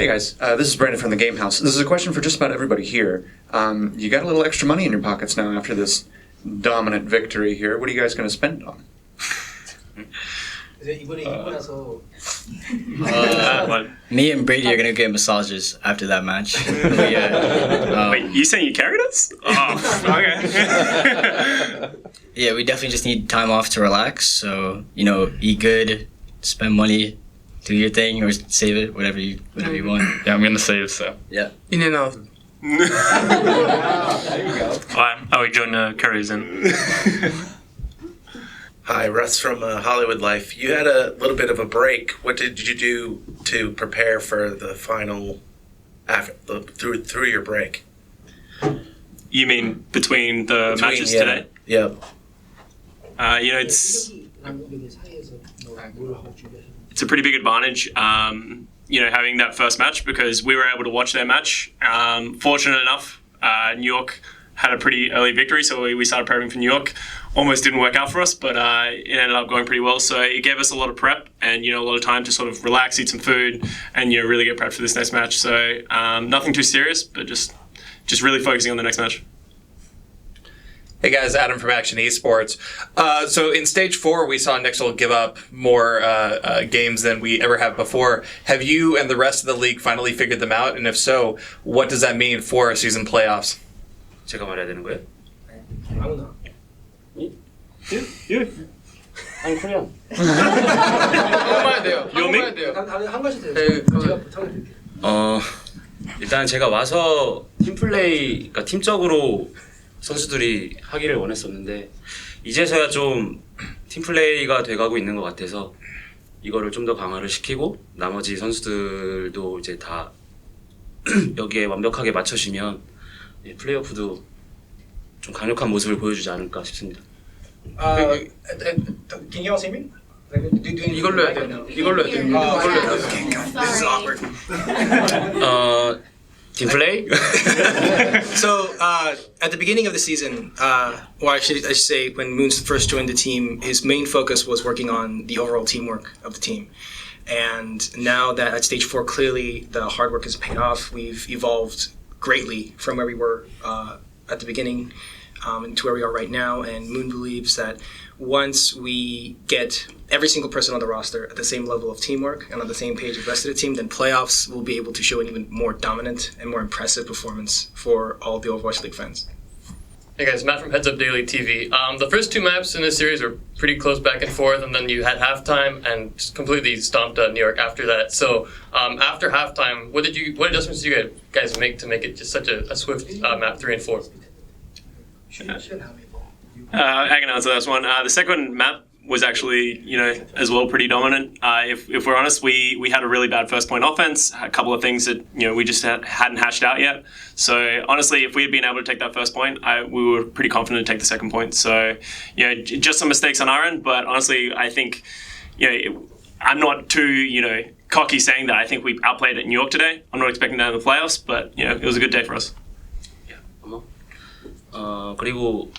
Hey guys, this is Brandon from the Game House. This is a question for just about everybody here. You got a little extra money in your pockets now after this dominant victory here. What are you guys going to spend it on? Me and Brady are going to get massages after that match. Wait, you saying you carried us? Oh, okay. Yeah, we definitely just need time off to relax. So, eat good, spend money, do your thing, or save it, whatever you want. Yeah, I'm going to save, so. Yeah. In and out. There you go. Oh, JjoNak carries in. Hi, Russ from Hollywood Life. You had a little bit of a break. What did you do to prepare for the final through your break? You mean between the matches today? Yeah. It's a pretty big advantage, having that first match because we were able to watch their match. Fortunate enough, New York had a pretty early victory, so we started prepping for New York. Almost didn't work out for us, but it ended up going pretty well. So it gave us a lot of prep and a lot of time to sort of relax, eat some food, and really get prepped for this next match. So nothing too serious, but just really focusing on the next match. Hey guys, Adam from Akshon Esports. So in Stage 4, we saw NYXL give up more games than we ever have before. Have you and the rest of the league finally figured them out? And if so, what does that mean for season playoffs? 제가 말해야 되는 거예요? 아무나. I'm Korean. 한국말 돼요. 한국말 돼요. 한 가지 돼요. 제가 부탁을 드릴게요. 일단 제가 와서 팀플레이, 그러니까 팀적으로 선수들이 하기를 원했었는데 이제서야 좀 팀플레이가 돼가고 있는 것 같아서 이거를 좀 더 강화를 시키고 나머지 선수들도 이제 다 여기에 완벽하게 맞춰지면 플레이오프도 좀 강력한 모습을 보여주지 않을까 싶습니다. Can you all see me? 이걸로 해야 돼요. 이걸로 해야 돼요. This is awkward. Team play? So, at the beginning of the season, or I should say when Moon first joined the team, his main focus was working on the overall teamwork of the team. And now that at Stage 4, clearly the hard work has paid off. We've evolved greatly from where we were at the beginning to where we are right now. And Moon believes that once we get every single person on the roster at the same level of teamwork and on the same page as the rest of the team, then playoffs will be able to show an even more dominant and more impressive performance for all of the Overwatch League fans. Hey guys, Matt from Heads Up Daily TV. The first two maps in this series were pretty close back and forth, and then you had halftime and just completely stomped New York after that. So after halftime, what adjustments did you guys make to make it just such a swift map 3 and 4? I can answer this one. The second map was actually, as well pretty dominant. If we're honest, we had a really bad first point offense, a couple of things that, we just hadn't hashed out yet. So honestly, if we had been able to take that first point, we were pretty confident to take the second point. So, just some mistakes on our end, but honestly, I think, I'm not too, cocky saying that I think we outplayed at New York today. I'm not expecting that in the playoffs, but, it was a good day for us. 그리고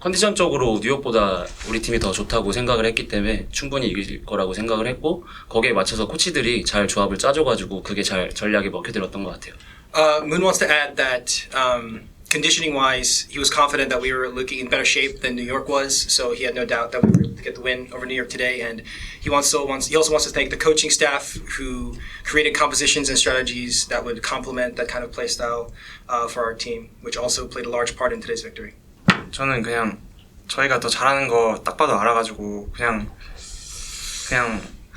컨디션적으로 뉴욕보다 우리 팀이 더 좋다고 생각을 했기 때문에 충분히 이길 거라고 생각을 했고 거기에 맞춰서 코치들이 잘 조합을 짜줘가지고 그게 잘 전략에 먹혀들었던 것 같아요. Moon wants to add that conditioning-wise, he was confident that we were looking in better shape than New York was, so he had no doubt that we were able to get the win over New York today. And he also wants to thank the coaching staff who created compositions and strategies that would complement that kind of play style for our team, which also played a large part in today's victory. 저는 그냥 저희가 더 잘하는 거 딱 봐도 알아가지고 그냥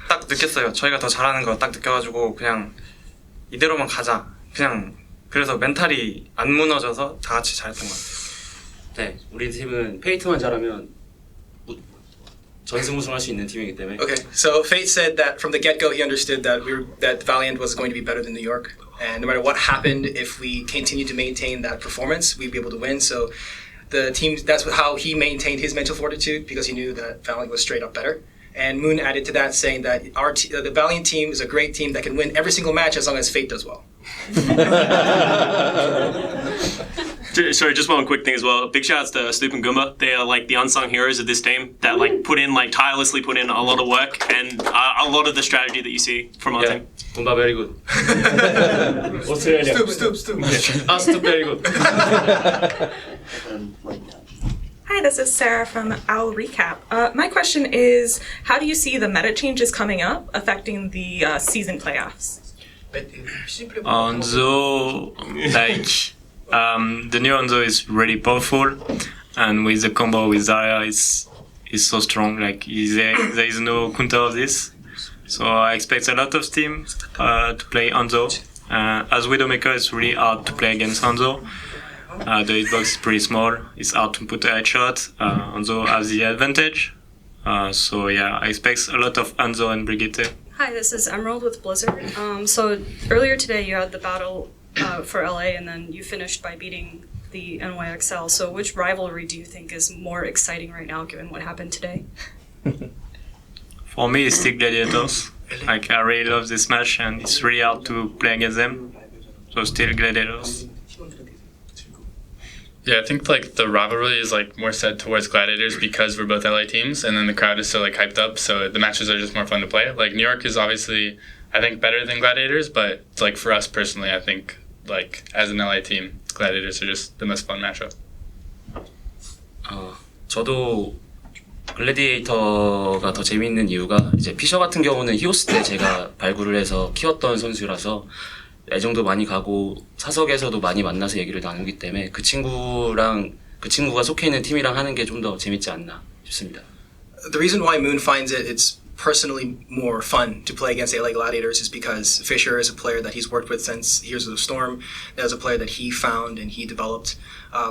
딱 느꼈어요. 저희가 더 잘하는 거 딱 느껴가지고 그냥 이대로만 가자. 그냥 그래서 멘탈이 안 무너져서 다 같이 잘했던 것 같아요. 네, 우리 팀은 페이트만 잘하면 전승 우승할 수 있는 팀이기 때문에. Okay, so Fate said that from the get-go he understood that Valiant was going to be better than New York, and no matter what happened, if we continued to maintain that performance, we'd be able to win. So the team, that's how he maintained his mental fortitude, because he knew that Valiant was straight up better. And Moon added to that, saying that the Valiant team is a great team that can win every single match as long as Fate does well. Sorry, just one quick thing as well. Big shouts to Stoop and Goomba. They are like the unsung heroes of this team that tirelessly put in a lot of work and a lot of the strategy that you see from our team. Gumba very good. Stoop. Stoop very good. Hi, this is Sarah from Owl Recap. My question is, how do you see the meta changes coming up affecting the season playoffs? Hanzo, the new Hanzo is really powerful, and with the combo with Zarya is so strong. Like there is no counter of this, so I expect a lot of teams to play Hanzo. As Widowmaker, it's really hard to play against Hanzo. The hitbox is pretty small. It's hard to put a headshot. Hanzo has the advantage. So yeah, I expect a lot of Hanzo and Brigitte. Hi, this is Emerald with Blizzard. So earlier today you had the battle for LA, and then you finished by beating the NYXL. So which rivalry do you think is more exciting right now, given what happened today? For me, it's still Gladiators. Like I really love this match, and it's really hard to play against them. So still Gladiators. Yeah, I think like the rivalry is like more set towards Gladiators because we're both LA teams, and then the crowd is so like hyped up, so the matches are just more fun to play. Like New York is obviously, I think, better than Gladiators, but like for us personally, I think like as an LA team, Gladiators are just the most fun matchup. 저도 글래디에이터가 더 재미있는 이유가 이제 피셔 같은 경우는 히오스 때 제가 발굴을 해서 키웠던 선수라서 애정도 많이 가고 사석에서도 많이 만나서 얘기를 나누기 때문에 그 친구가 속해 있는 팀이랑 하는 게 좀 더 재밌지 않나 싶습니다. The reason why Moon finds it's personally more fun to play against LA Gladiators is because Fisher is a player that he's worked with since Heroes of the Storm. That was a player that he found and he developed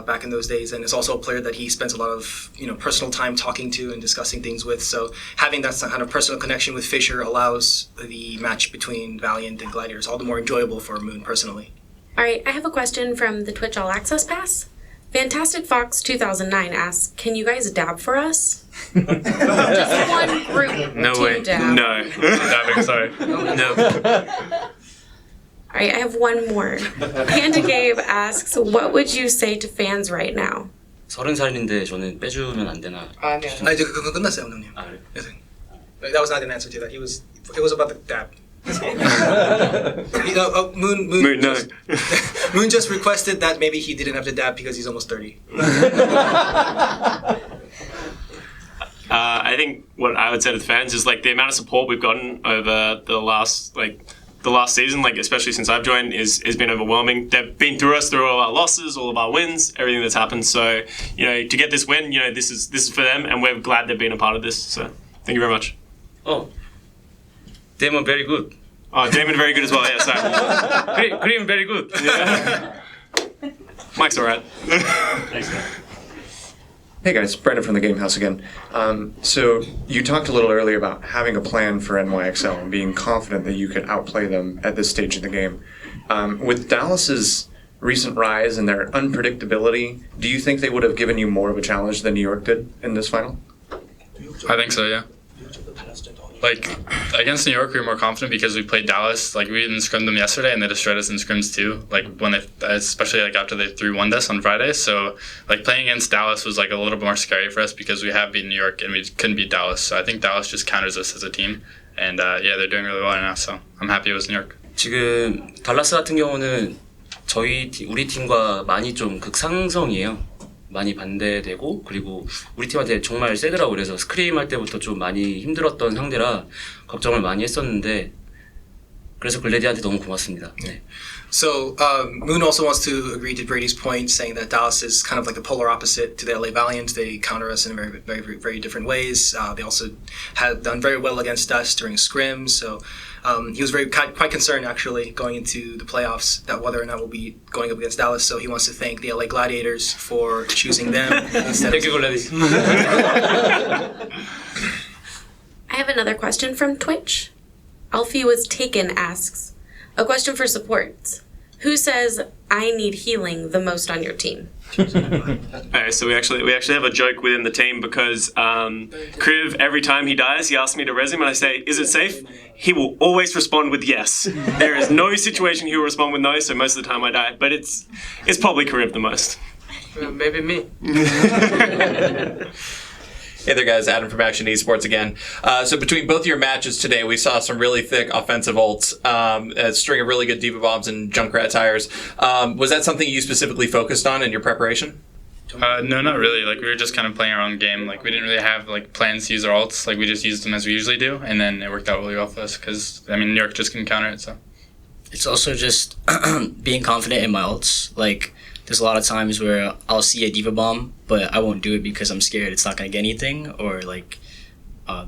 back in those days, and it's also a player that he spends a lot of personal time talking to and discussing things with. So having that kind of personal connection with Fisher allows the match between Valiant and Gladiators all the more enjoyable for Moon personally. All right, I have a question from the Twitch All Access Pass. Fantastic Fox 2009 asks, "Can you guys dab for us?" Just one group. No team way. Dab. No. Dabbing, sorry. No. All right, I have one more. Panda Gabe asks, "What would you say to fans right now?" 30살인데 저는 빼주면 안 되나? 아니요. 이제 그거 끝났어요, 형님. 아, 그래? That was not an answer to that. It was about the dab. Moon no. Moon just requested that maybe he didn't have to dab because he's almost 30. I think what I would say to the fans is like the amount of support we've gotten over the last season, like especially since I've joined, has been overwhelming. They've been through us through all our losses, all of our wins, everything that's happened. So to get this win, this is for them, and we're glad they've been a part of this. So thank you very much. Oh, Damon very good. Oh, Damon very good as well. Yeah, sorry. Green very good. Yeah. Mike's alright. Thanks, man. Hey guys, Brandon from the Game House again. So you talked a little earlier about having a plan for NYXL and being confident that you could outplay them at this stage of the game. With Dallas's recent rise and their unpredictability, do you think they would have given you more of a challenge than New York did in this final? I think so, yeah. Like, against New York, we were more confident because we played Dallas. Like, we didn't scrim them yesterday, and they destroyed us in scrims too. Like, when they, especially like after they 3-1'd us on Friday. So, like, playing against Dallas was like a little bit more scary for us because we have beaten New York and we couldn't beat Dallas. So I think Dallas just counters us as a team. And yeah, they're doing really well right now. So I'm happy it was New York. 지금 달라스 같은 경우는 우리 팀과 많이 좀 극상성이에요. 많이 반대되고 그리고 우리 팀한테 정말 세더라고. 그래서 스크림 할 때부터 좀 많이 힘들었던 상대라 걱정을 많이 했었는데 그래서 글래디한테 너무 고맙습니다. 네. So Moon also wants to agree to Brady's point, saying that Dallas is kind of like the polar opposite to the LA Valiant. They counter us in very, very, very different ways. They also had done very well against us during scrims. So he was quite concerned actually going into the playoffs that whether or not we'll be going up against Dallas. So he wants to thank the LA Gladiators for choosing them instead. Thank you, Gladiators. I have another question from Twitch. Alfie Was Taken asks, a question for support. Who says I need healing the most on your team? Okay, so we actually have a joke within the team because Kriv, every time he dies, he asks me to res him, and I say, "Is it safe?" He will always respond with yes. There is no situation he will respond with no. So most of the time I die, but it's probably Kriv the most. Maybe me. Hey there, guys. Adam from Action Esports again. So between both your matches today, we saw some really thick offensive ults, a string of really good diva bombs and Junkrat tires. Was that something you specifically focused on in your preparation? No, not really. Like we were just kind of playing our own game. Like we didn't really have like plans to use our ults. Like we just used them as we usually do, and then it worked out really well for us because I mean New York just couldn't counter it. So It's also just being confident in my ults. Like, there's a lot of times where I'll see a diva bomb, but I won't do it because I'm scared it's not gonna get anything, or like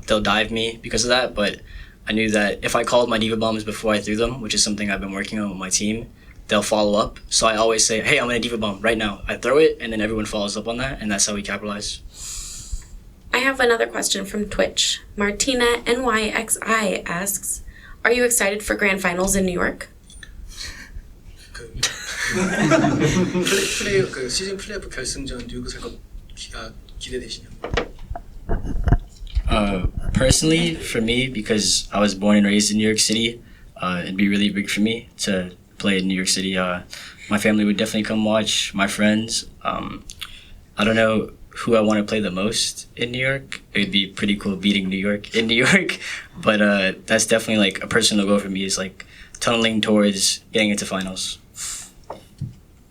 they'll dive me because of that. But I knew that if I called my diva bombs before I threw them, which is something I've been working on with my team, they'll follow up. So I always say, hey, I'm gonna diva bomb right now. I throw it, and then everyone follows up on that, and that's how we capitalize. I have another question from Twitch. Martina NYXI asks, are you excited for grand finals in New York? 시즌 플레이오프 결승전 누구 살 거 기대되시냐? Personally, for me, because I was born and raised in New York City, it'd be really big for me to play in New York City. My family would definitely come watch, my friends. I don't know who I want to play the most in New York. It'd be pretty cool beating New York in New York, but that's definitely like a personal goal for me, is like tunneling towards getting into finals.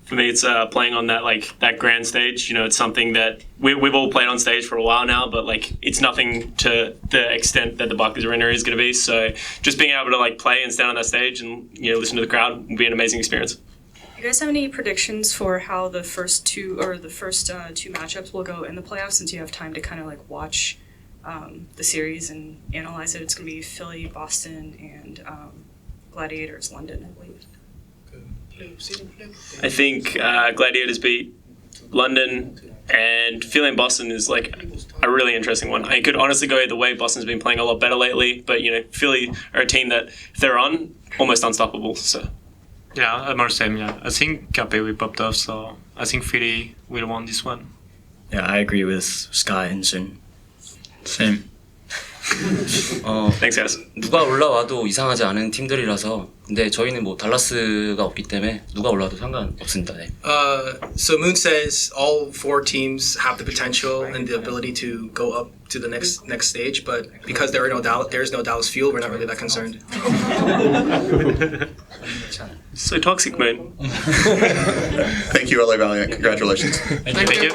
For me, it's playing on that grand stage. You know, it's something that we've all played on stage for a while now, but like it's nothing to the extent that the Barclays Arena is going to be. So just being able to like play and stand on that stage and listen to the crowd will be an amazing experience. You guys have any predictions for how the first two matchups will go in the playoffs, since you have time to kind of like watch the series and analyze it? It's going to be Philly, Boston, and Gladiators, London, I believe. I think Gladiators beat London, and Philly and Boston is like a really interesting one. I could honestly go either way. Boston's been playing a lot better lately, but Philly are a team that if they're on, almost unstoppable. So yeah, I'm the same. Yeah, I think KP will pop off, so I think Philly will win this one. Yeah, I agree with Sky and Sun. Same. Thanks, guys. 누가 올라와도 이상하지 않은 팀들이라서, 근데 저희는 뭐 달라스가 없기 때문에 누가 올라와도 상관없습니다. 네. So Moon says all four teams have the potential and the ability to go up to the next stage, but because there is no Dallas Fuel, we're not really that concerned. So toxic, man. Thank you, LA Valiant. Congratulations. Thank you.